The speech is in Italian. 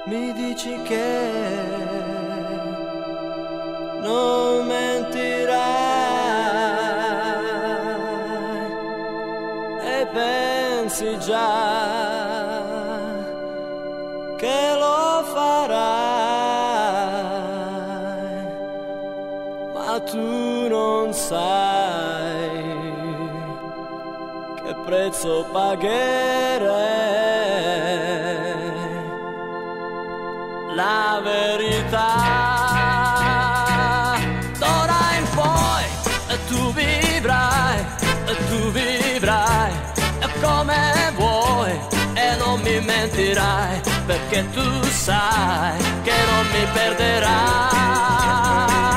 mi dici che non mentirai e pensi già che lo farai, ma tu non sai che prezzo pagherai. La verità d'ora in poi tu vivrai come vuoi e non mi mentirai, perché tu sai che non mi perderai.